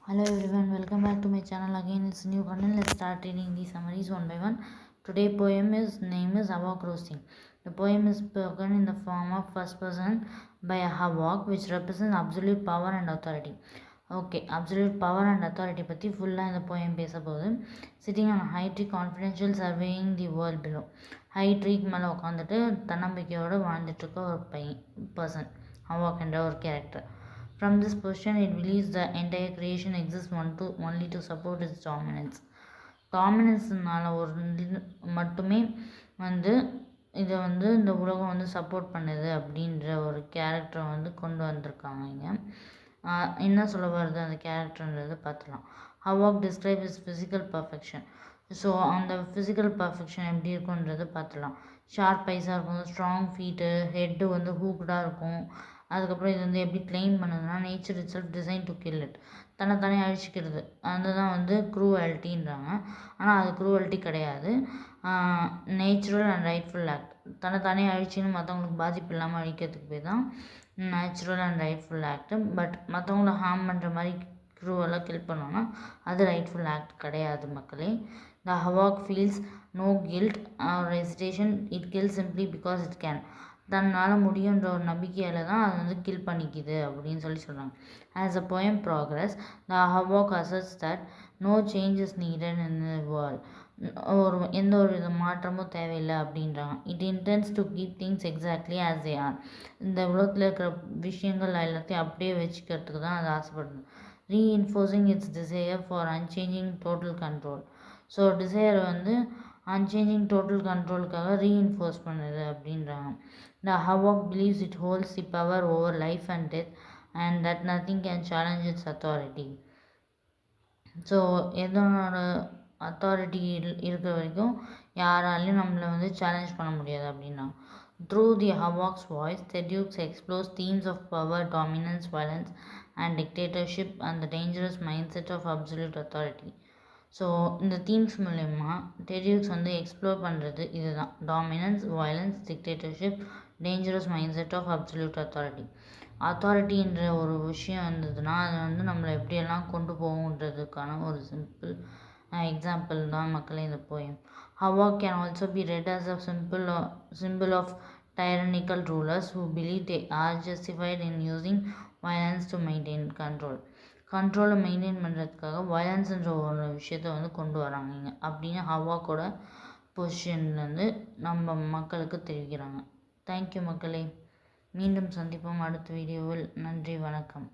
Hello everyone, welcome back to my channel again. It's new content. Let's start reading the summaries one by one. Today poem name is Hawk Roasting. The poem is spoken in the form of first person by a hawk, which represents absolute power and authority. Okay, absolute power and authority பற்றி ஃபுல்லாக இந்த poem பேச போகுது. Sitting on a high tree, confidential surveying the world below. High tree மேலே உட்காந்துட்டு தன்னம்பிக்கையோடு வாழ்ந்துட்டுருக்க ஒரு person, havoc என்ற ஒரு character. From this position, it believes the entire creation exists only to support its dominance. டாமினன்ஸ்னால மட்டுமே இதை இந்த உலகம் சப்போர்ட் பண்ணுது அப்படின்ற ஒரு கேரக்டரை கொண்டு வந்திருக்காங்க இங்கே. என்ன சொல்ல வருது அந்த கேரக்டர்ன்றது பார்த்துலாம். Havoc describe is physical perfection. So அந்த ஃபிசிக்கல் பர்ஃபெக்ஷன் எப்படி இருக்குன்றது பார்த்துலாம். ஷார்ப் ஐஸாக இருக்கும், ஸ்ட்ராங் ஃபீட்டு, ஹெட்டு ஹூக்டாக இருக்கும். அதுக்கப்புறம் இது எப்படி கிளைம் பண்ணுதுன்னா, nature itself design to kill it, தன்னைத்தானே அழிச்சிக்கிறது. அதுதான் க்ரூவல்ட்டின்றாங்க. ஆனால் அது க்ரூவல்ட்டி கிடையாது, நேச்சுரல் அண்ட் ரைட்ஃபுல் ஆக்ட். தன்னைத்தானே அழிச்சின்னு மற்றவங்களுக்கு பாதிப்பு இல்லாமல் அழிக்கிறதுக்கு போய் தான் natural and rightful act. But மற்றவங்கள ஹார்ம் பண்ணுற மாதிரி க்ரூவெல்லாம் கில் பண்ணோன்னா அது ரைட்ஃபுல் ஆக்ட் கிடையாது மக்களே. The havoc feels no guilt or hesitation, it kill simply because it can. தன்னால் முடியுன்ற ஒரு நம்பிக்கையில் தான் அது கில் பண்ணிக்குது அப்படின்னு சொல்கிறாங்க. As a poem progress, the havoc asserts that no change is needed in the world. எந்த ஒரு வித மாற்றமும் தேவையில்லை அப்படின்றாங்க. It intends to keep things exactly as they are. இந்த உலகத்தில் இருக்கிற விஷயங்கள் எல்லாத்தையும் அப்படியே வச்சுக்கிறதுக்கு தான் அது ஆசைப்படுது. Reinforcing its desire for unchanging total control. So desire unchanging total கண்ட்ரோலுக்காக ரீஇன்ஃபோர்ஸ் பண்ணுது அப்படின்றாங்க. The hawk believes it holds the power over life and death and that nothing can challenge its authority. So எதனோட authority இருக்கிற வரைக்கும் யாராலையும் நம்மளை challenge பண்ண முடியாது அப்படின்னா. Through the hawk's voice, Thedukes explores themes of power, dominance, violence and dictatorship and the dangerous mindset of absolute authority. So இந்த themes மூலயமா டெடியூக்ஸ் எக்ஸ்ப்ளோர் பண்ணுறது இதுதான்: dominance, violence, dictatorship, dangerous mind set of absolute authority. அத்தாரிட்டின்ற ஒரு விஷயம் இருந்ததுன்னா அது நம்மளை எப்படியெல்லாம் கொண்டு போகுன்றதுக்கான ஒரு சிம்பிள் எக்ஸாம்பிள் தான் மக்களே இந்த poem. Havoc can also be red as a symbol of tyrannical rulers who believe they are justified in using violence to maintain control. கண்ட்ரோலை மெயின்டைன் பண்ணுறதுக்காக வயலன்ஸுன்ற ஒரு விஷயத்த கொண்டு வராங்க இங்கே அப்படின்னு ஹவாக்கோட பொசிஷன்லேருந்து நம்ம மக்களுக்கு தெரிவிக்கிறாங்க. தேங்க்யூ மக்களே. மீண்டும் சந்திப்போம் அடுத்த வீடியோவில். நன்றி, வணக்கம்.